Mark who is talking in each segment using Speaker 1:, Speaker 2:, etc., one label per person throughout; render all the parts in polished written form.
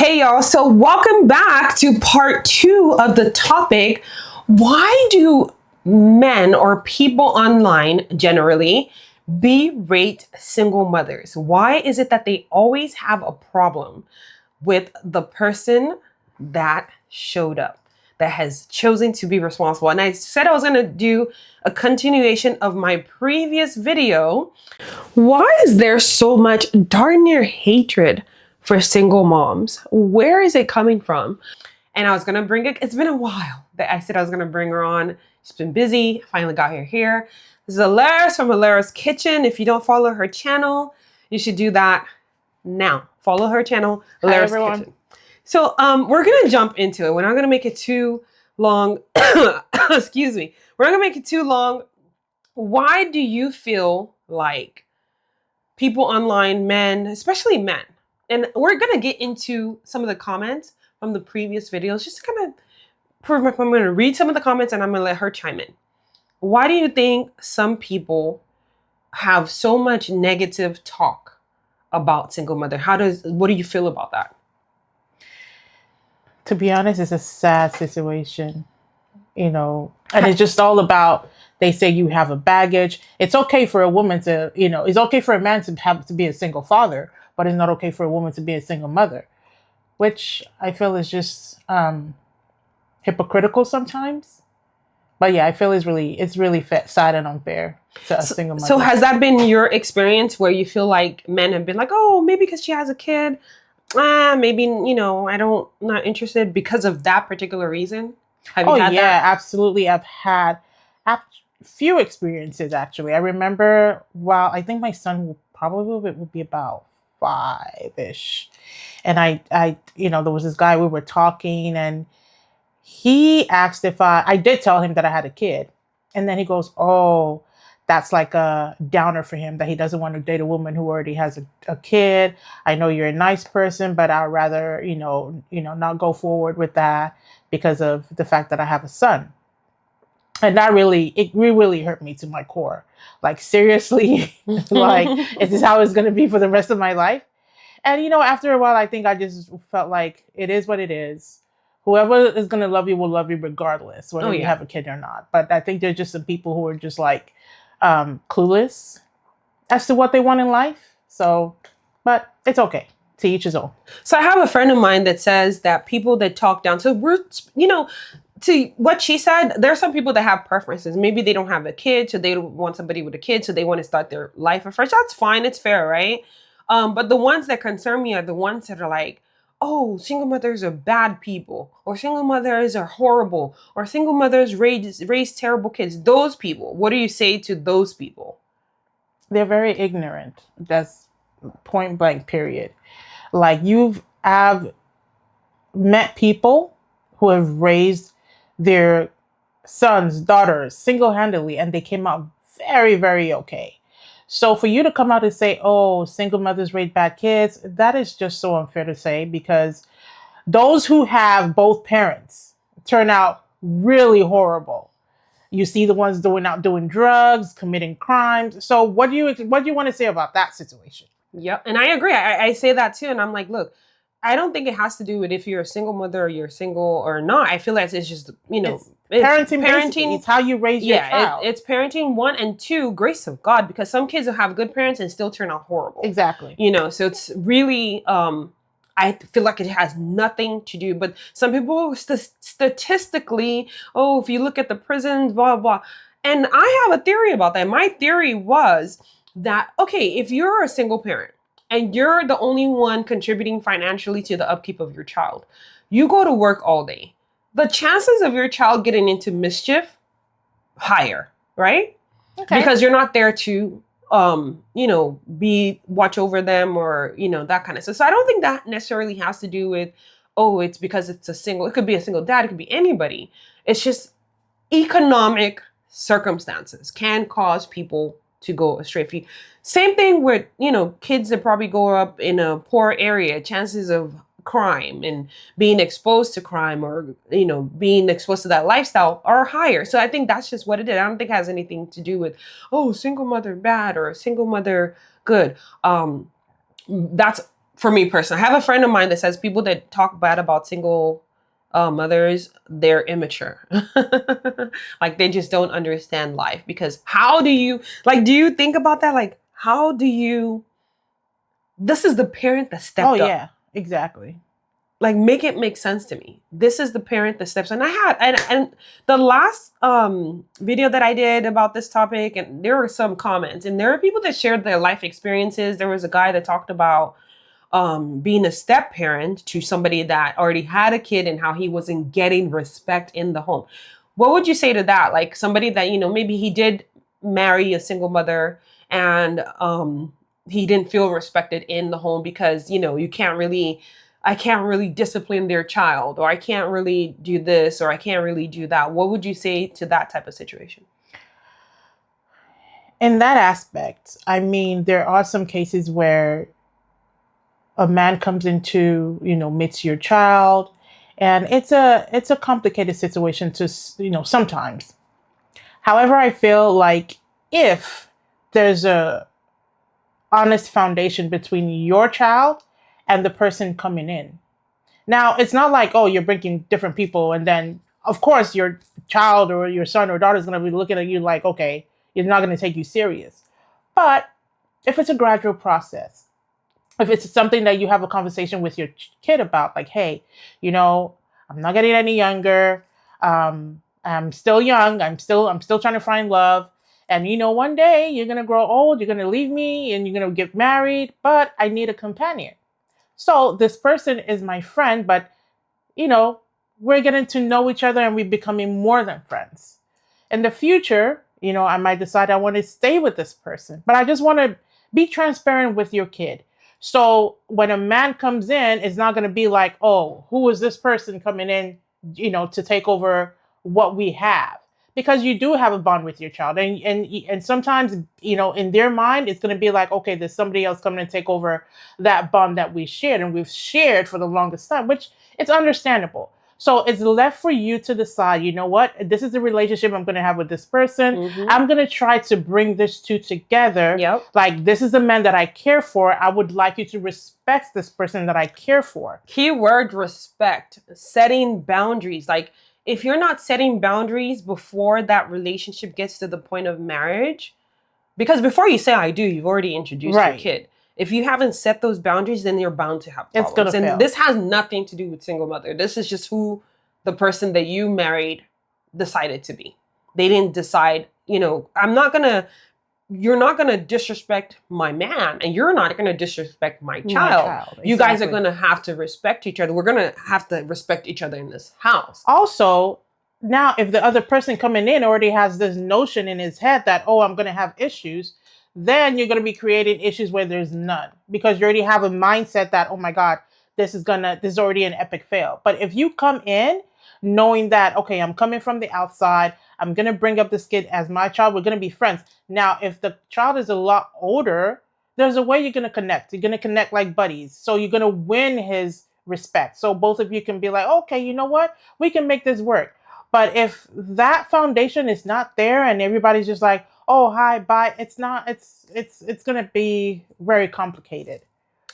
Speaker 1: Hey y'all, so welcome back to part 2 of the topic. Why do men or people online generally berate single mothers? Why is it that they always have a problem with the person that showed up, that has chosen to be responsible? And I said I was going to do a continuation of my previous video. Why is there so much darn near hatred for single moms? Where is it coming from? And I was gonna bring it. It's been a while that I said I was gonna bring her on. She's been busy. Finally got her here. This is Alaris from Alara's Kitchen. If you don't follow her channel, you should do that now. Follow her channel, Alara's Kitchen. So we're gonna jump into it. We're not gonna make it too long. Excuse me. We're not gonna make it too long. Why do you feel like people online, men, especially men, and we're going to get into some of the comments from the previous videos, just to kind of prove my point. I'm going to read some of the comments and I'm going to let her chime in. Why do you think some people have so much negative talk about single mother? What do you feel about that?
Speaker 2: To be honest, it's a sad situation, and it's just all about, they say you have a baggage. It's okay for a woman to, it's okay for a man to be a single father, but it's not okay for a woman to be a single mother, which I feel is just hypocritical sometimes. But yeah, I feel it's really sad and unfair to a single mother.
Speaker 1: So has that been your experience where you feel like men have been like, oh, maybe because she has a kid, maybe, I'm not interested because of that particular reason? Have you had that?
Speaker 2: Absolutely. I've had few experiences, actually. I remember, I think my son would be about 5-ish. And I there was this guy, we were talking, and he asked if I did tell him that I had a kid. And then he goes, oh, that's like a downer for him, that he doesn't want to date a woman who already has a kid. I know you're a nice person, but I'd rather, not go forward with that because of the fact that I have a son. And that really hurt me to my core. Like, seriously, like, is this how it's going to be for the rest of my life? And, after a while, I think I just felt like it is what it is. Whoever is going to love you will love you regardless, whether you have a kid or not. But I think there's just some people who are just like clueless as to what they want in life. So, but it's okay. To each his own.
Speaker 1: So I have a friend of mine that says that people that talk down, so we're, to what she said, there are some people that have preferences. Maybe they don't have a kid, so they don't want somebody with a kid, so they want to start their life afresh. That's fine. It's fair, right? But the ones that concern me are the ones that are like, oh, single mothers are bad people, or single mothers are horrible, or single mothers raise terrible kids. Those people, what do you say to those people?
Speaker 2: They're very ignorant. That's point blank, period. Like, I've met people who have raised their sons, daughters single-handedly, and they came out very, very okay. So for you to come out and say, oh, single mothers raise bad kids, that is just so unfair to say, because those who have both parents turn out really horrible. You see the ones doing drugs, committing crimes. So what do you want to say about that situation?
Speaker 1: Yep. And I agree. I say that too. And I'm like, look, I don't think it has to do with if you're a single mother or you're single or not. I feel like it's just,
Speaker 2: it's parenting. It's how you raise your child.
Speaker 1: It's parenting, 1, and 2, grace of God, because some kids will have good parents and still turn out horrible.
Speaker 2: Exactly.
Speaker 1: So it's really, I feel like it has nothing to do, but some people statistically, oh, if you look at the prisons, blah, blah. And I have a theory about that. My theory was that, okay, if you're a single parent and you're the only one contributing financially to the upkeep of your child, you go to work all day. The chances of your child getting into mischief, higher, right? Okay. Because you're not there to, watch over them or, that kind of stuff. So I don't think that necessarily has to do with, oh, it's because it could be a single dad, it could be anybody. It's just economic circumstances can cause people to go astray. Same thing with, kids that probably grow up in a poor area, chances of crime and being exposed to crime or, being exposed to that lifestyle are higher. So I think that's just what it is. I don't think it has anything to do with, oh, single mother bad or single mother good. That's for me personally. I have a friend of mine that says people that talk bad about single mothers, they're immature. Like they just don't understand life. Because how do you, like, do you think about that? Like, how do you, this is the parent that stepped up.
Speaker 2: Oh yeah, exactly.
Speaker 1: Like, make it make sense to me. This is the parent that steps. And I had, and the last video that I did about this topic, and there were some comments, and there were people that shared their life experiences. There was a guy that talked about being a step parent to somebody that already had a kid and how he wasn't getting respect in the home. What would you say to that? Like somebody that, you know, maybe he did marry a single mother and he didn't feel respected in the home because, you know, I can't really discipline their child, or I can't really do this, or I can't really do that. What would you say to that type of situation?
Speaker 2: In that aspect, I mean, there are some cases where a man comes into, meets your child, and it's a complicated situation to, sometimes. However, I feel like if there's a honest foundation between your child and the person coming in. Now, it's not like, oh, you're bringing different people, and then of course your child or your son or daughter is going to be looking at you like, okay, you're not going to take you serious. But if it's a gradual process, if it's something that you have a conversation with your kid about, like, hey, I'm not getting any younger. I'm still young. I'm still trying to find love. And one day you're gonna grow old. You're gonna leave me, and you're gonna get married. But I need a companion. So this person is my friend, but we're getting to know each other, and we're becoming more than friends. In the future, I might decide I want to stay with this person, but I just want to be transparent with your kid. So when a man comes in, it's not going to be like, oh, who is this person coming in, to take over what we have? Because you do have a bond with your child, and sometimes, in their mind, it's going to be like, okay, there's somebody else coming to take over that bond that we shared, and we've shared for the longest time, which it's understandable. So it's left for you to decide, you know what, this is the relationship I'm going to have with this person. Mm-hmm. I'm going to try to bring this two together.
Speaker 1: Yep.
Speaker 2: Like, this is the man that I care for. I would like you to respect this person that I care for.
Speaker 1: Keyword respect, setting boundaries. Like, if you're not setting boundaries before that relationship gets to the point of marriage, because before you say I do, you've already introduced your kid. If you haven't set those boundaries, then you're bound to have problems.
Speaker 2: It's gonna fail.
Speaker 1: This has nothing to do with single mother. This is just who the person that you married decided to be. They didn't decide, you're not gonna disrespect my man, and you're not gonna disrespect my child. Exactly. You guys are gonna have to respect each other. We're gonna have to respect each other in this house.
Speaker 2: Also, now if the other person coming in already has this notion in his head that, oh, I'm gonna have issues, then you're going to be creating issues where there's none, because you already have a mindset that, oh my God, this is already an epic fail. But if you come in knowing that, okay, I'm coming from the outside, I'm going to bring up this kid as my child, we're going to be friends. Now, if the child is a lot older, there's a way you're going to connect. You're going to connect like buddies. So you're going to win his respect. So both of you can be like, okay, you know what? We can make this work. But if that foundation is not there and everybody's just like, oh, hi, bye, it's going to be very complicated.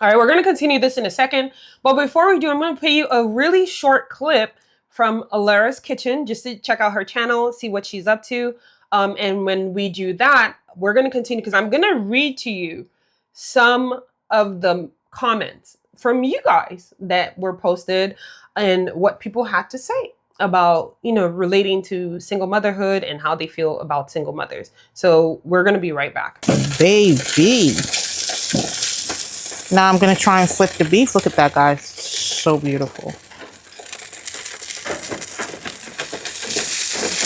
Speaker 1: All right, we're going to continue this in a second. But before we do, I'm going to play you a really short clip from Alara's Kitchen, just to check out her channel, see what she's up to. And when we do that, we're going to continue, because I'm going to read to you some of the comments from you guys that were posted and what people had to say about, relating to single motherhood and how they feel about single mothers. So we're going to be right back.
Speaker 2: Baby. Now I'm going to try and flip the beef. Look at that, guys. So beautiful.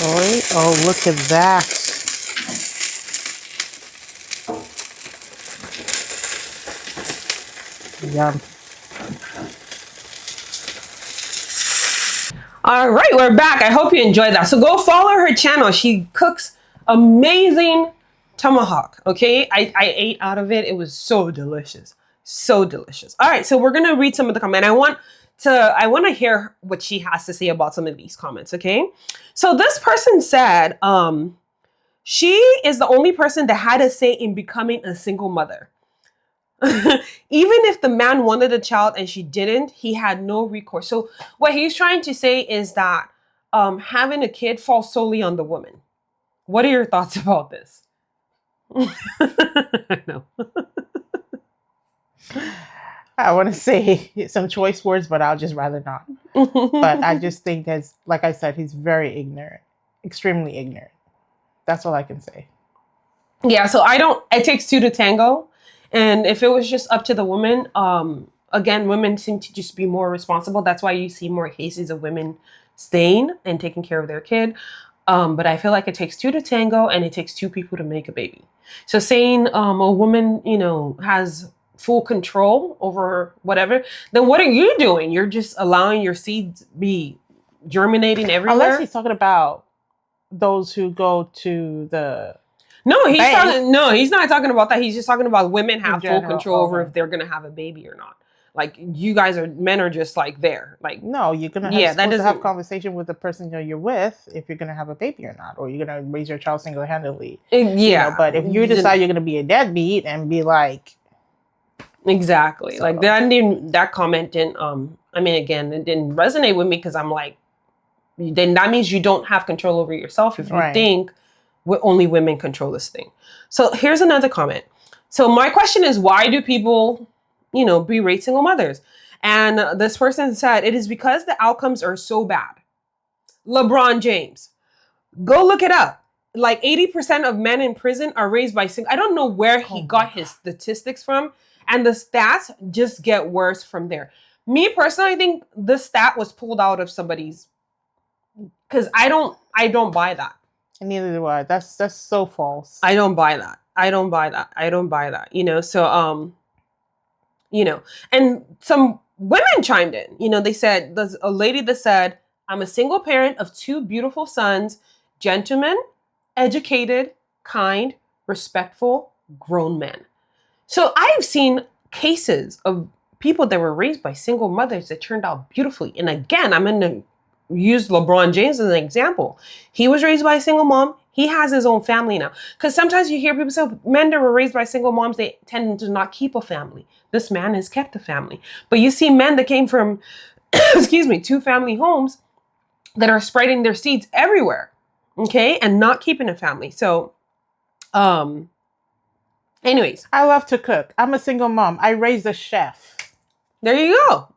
Speaker 2: Oh, look at that. Yum.
Speaker 1: All right, we're back. I hope you enjoyed that. So go follow her channel. She cooks amazing tomahawk. Okay, I ate out of it. It was so delicious, so delicious. All right, so we're gonna read some of the comments. I want to hear what she has to say about some of these comments. Okay, so this person said, she is the only person that had a say in becoming a single mother. Even if the man wanted a child and she didn't, he had no recourse. So what he's trying to say is that having a kid falls solely on the woman. What are your thoughts about this? I know.
Speaker 2: I want to say some choice words, but I'll just rather not. But I just think, as like I said, he's very ignorant, extremely ignorant. That's all I can say.
Speaker 1: Yeah, so it takes two to tango. And if it was just up to the woman, again, women seem to just be more responsible. That's why you see more cases of women staying and taking care of their kid. But I feel like it takes two to tango, and it takes two people to make a baby. So saying a woman, has full control over whatever, then what are you doing? You're just allowing your seeds be germinating everywhere.
Speaker 2: Unless he's talking about those who go to the
Speaker 1: he's not talking about that. He's just talking about women have full control over if they're gonna have a baby or not. Like you guys men are just like there. Like
Speaker 2: no, you're gonna have a conversation with the person you're with if you're gonna have a baby or not, or you're gonna raise your child single-handedly.
Speaker 1: Yeah,
Speaker 2: but if you decide you're gonna be a deadbeat and be like,
Speaker 1: exactly, so. Like that comment didn't. I mean, again, it didn't resonate with me because I'm like, then that means you don't have control over yourself if you think only women control this thing. So here's another comment. So my question is, why do people, berate single mothers? And this person said, it is because the outcomes are so bad. LeBron James, go look it up. Like 80% of men in prison are raised by single. I don't know where he got his statistics from. And the stats just get worse from there. Me personally, I think this stat was pulled out of somebody's, because I don't buy that.
Speaker 2: And neither do I. That's so false.
Speaker 1: I don't buy that. So and some women chimed in. They said, there's a lady that said, I'm a single parent of 2 beautiful sons, gentlemen, educated, kind, respectful, grown men. So I've seen cases of people that were raised by single mothers that turned out beautifully. And again, I'm going to use LeBron James as an example. He was raised by a single mom. He has his own family now. Because sometimes you hear people say men that were raised by single moms, they tend to not keep a family. This man has kept a family. But you see men that came from, 2 family homes that are spreading their seeds everywhere. Okay. And not keeping a family. So, anyways.
Speaker 2: I love to cook. I'm a single mom. I raised a chef.
Speaker 1: There you go.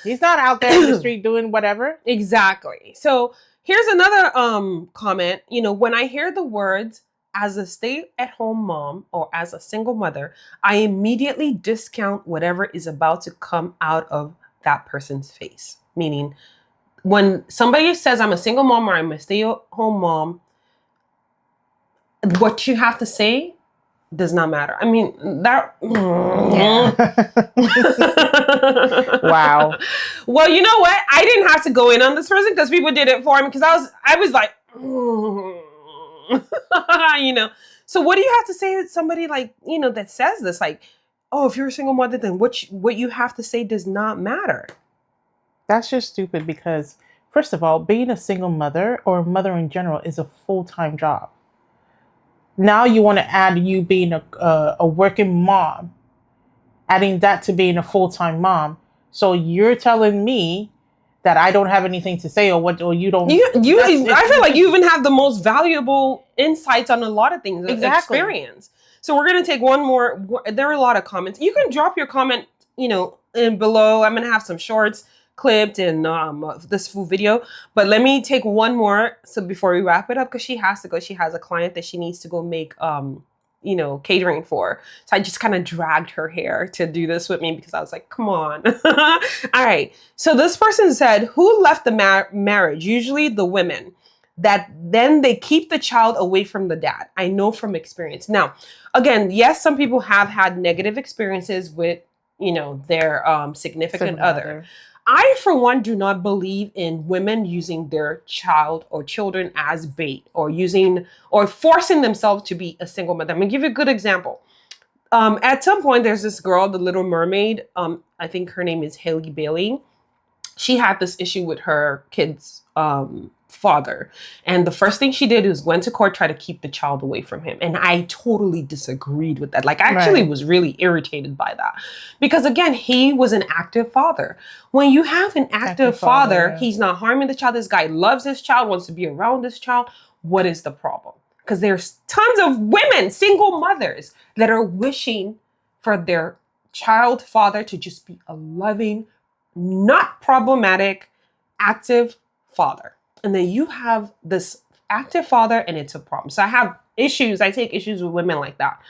Speaker 2: He's not out there in the street doing whatever.
Speaker 1: Exactly. So here's another comment. When I hear the words as a stay-at-home mom or as a single mother, I immediately discount whatever is about to come out of that person's face. Meaning, when somebody says I'm a single mom or I'm a stay-at-home mom, what you have to say does not matter. I mean, that.
Speaker 2: Yeah. Wow.
Speaker 1: Well, you know what? I didn't have to go in on this person because people did it for me. Because I was like, So what do you have to say to somebody like that says this? Like, oh, if you're a single mother, then what you have to say does not matter.
Speaker 2: That's just stupid because, first of all, being a single mother or a mother in general is a full-time job. Now you want to add you being a working mom, adding that to being a full-time mom. So you're telling me that I don't have anything to say or you don't.
Speaker 1: I feel like you even have the most valuable insights on a lot of things.
Speaker 2: Exactly.
Speaker 1: Experience. So we're going to take one more. There are a lot of comments. You can drop your comment, in below. I'm going to have some shorts clipped in this full video, but let me take one more so before we wrap it up, because she has to go. She has a client that she needs to go make catering for. So I just kind of dragged her hair to do this with me because I was like, come on. All right. So this person said, who left the marriage? Usually the women. That then they keep the child away from the dad. I know from experience. Now, again, yes, some people have had negative experiences with, their significant other. I, for one, do not believe in women using their child or children as bait or forcing themselves to be a single mother. I'm going to give you a good example. At some point, there's this girl, the Little Mermaid. I think her name is Haley Bailey. She had this issue with her kid's father. And the first thing she did was went to court, try to keep the child away from him. And I totally disagreed with that. Like, I actually was really irritated by that. Because again, he was an active father. When you have an active father, he's not harming the child. This guy loves this child, wants to be around this child. What is the problem? Because there's tons of women, single mothers, that are wishing for their child father to just be a loving, not problematic, active father. And then you have this active father and it's a problem. So I have issues. I take issues with women like that.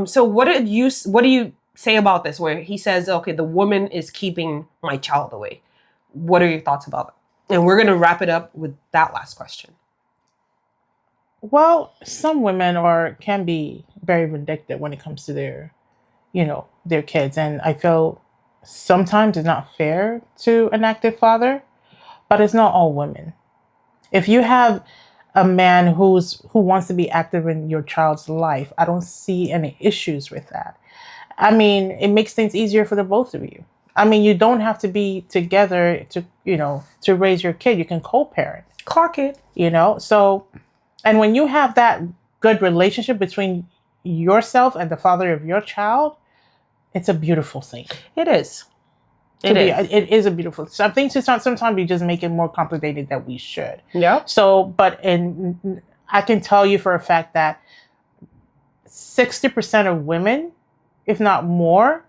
Speaker 1: So what do you say about this? Where he says, okay, the woman is keeping my child away. What are your thoughts about it? And we're going to wrap it up with that last question.
Speaker 2: Well, some women can be very vindictive when it comes to their kids. And I feel sometimes it's not fair to an active father, but it's not all women. If you have a man who wants to be active in your child's life, I don't see any issues with that. I mean, it makes things easier for the both of you. I mean, you don't have to be together to raise your kid. You can co-parent.
Speaker 1: Clock it.
Speaker 2: So, and when you have that good relationship between yourself and the father of your child, it's a beautiful thing.
Speaker 1: It is.
Speaker 2: It is a beautiful. So I think sometimes we just make it more complicated than we should.
Speaker 1: Yeah.
Speaker 2: So, I can tell you for a fact that 60% of women, if not more,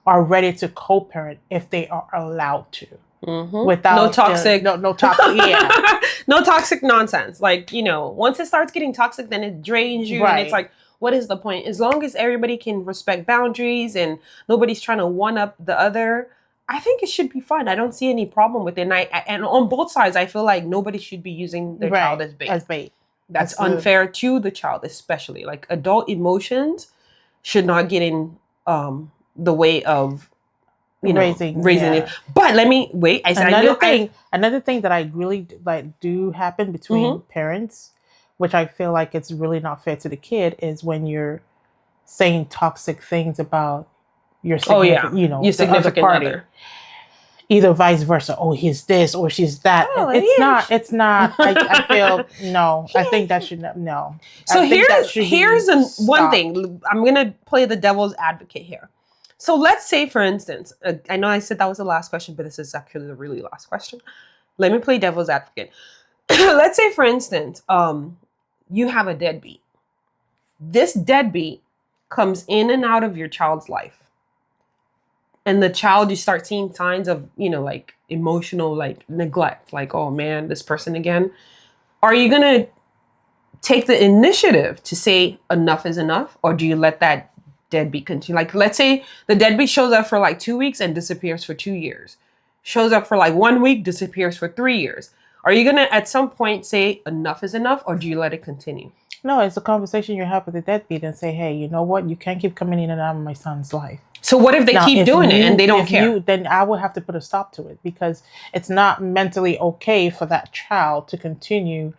Speaker 2: are ready to co-parent if they are allowed to.
Speaker 1: Mm-hmm.
Speaker 2: Without
Speaker 1: no toxic,
Speaker 2: no toxic, yeah,
Speaker 1: no toxic nonsense. Like, once it starts getting toxic, then it drains you, and it's like, what is the point? As long as everybody can respect boundaries and nobody's trying to one up the other, I think it should be fine. I don't see any problem with it. And on both sides, I feel like nobody should be using their child as bait. That's unfair to the child, especially. Like, adult emotions should not get in the way of raising it. But let me wait.
Speaker 2: Another thing that I really do happen between parents, which I feel like it's really not fair to the kid, is when you're saying toxic things about your your significant other. Either vice versa. Oh, he's this or she's that. It's not. I feel no. I think that should no.
Speaker 1: So here's one thing. I'm gonna play the devil's advocate here. So let's say, for instance, I know I said that was the last question, but this is actually the really last question. Let me play devil's advocate. Let's say, for instance, you have a deadbeat. This deadbeat comes in and out of your child's life. And the child, you start seeing signs of, like emotional, like neglect. Like, oh man, this person again. Are you going to take the initiative to say enough is enough? Or do you let that deadbeat continue? Like, let's say the deadbeat shows up for like 2 weeks and disappears for 2 years. Shows up for like 1 week, disappears for 3 years. Are you going to at some point say enough is enough, or do you let it continue?
Speaker 2: No, it's a conversation you have with the deadbeat and say, hey, you know what? You can't keep coming in and out of my son's life.
Speaker 1: So what if they keep doing it and they don't care?
Speaker 2: Then I would have to put a stop to it, because it's not mentally okay for that child to continue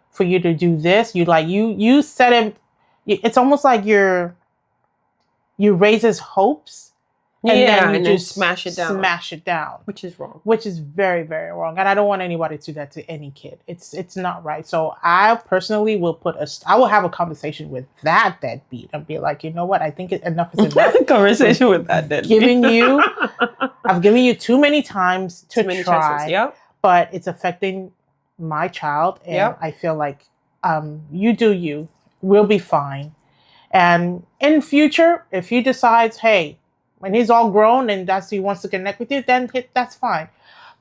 Speaker 2: for you to do this. You set him. It's almost like you raise his hopes. And then you just smash it down.
Speaker 1: Which is wrong.
Speaker 2: Which is very, very wrong. And I don't want anybody to do that to any kid. It's not right. So I personally will I will have a conversation with that deadbeat and be like, you know what? I think enough is enough.
Speaker 1: Conversation with that deadbeat.
Speaker 2: I've given you too many times to try.
Speaker 1: Chances. Yep.
Speaker 2: But it's affecting my child. And I feel like you do you. We'll be fine. And in future, if he decides, hey, when he's all grown and he wants to connect with you, then that's fine.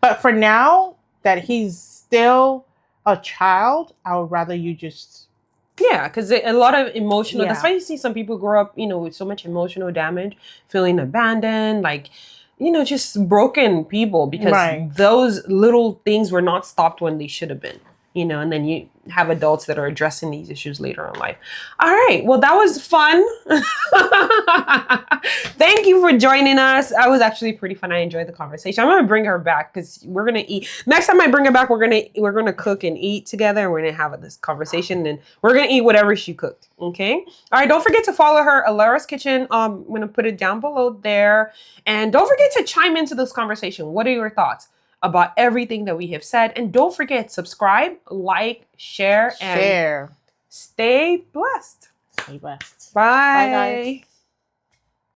Speaker 2: But for now, that he's still a child, I would rather you just...
Speaker 1: Yeah, because a lot of emotional... That's why you see some people grow up, with so much emotional damage, feeling abandoned, like, just broken people, because those little things were not stopped when they should have been. And then you have adults that are addressing these issues later in life. All right. Well, that was fun. Thank you for joining us. That was actually pretty fun. I enjoyed the conversation. I'm going to bring her back because we're going to eat. Next time I bring her back, we're going to cook and eat together. And we're going to have this conversation, and we're going to eat whatever she cooked. Okay. All right. Don't forget to follow her, Alara's Kitchen. I'm going to put it down below there. And don't forget to chime into this conversation. What are your thoughts? about everything that we have said. And don't forget, subscribe, like, share, and
Speaker 2: Share.
Speaker 1: stay blessed.
Speaker 2: Stay blessed.
Speaker 1: Bye.
Speaker 2: Bye, guys.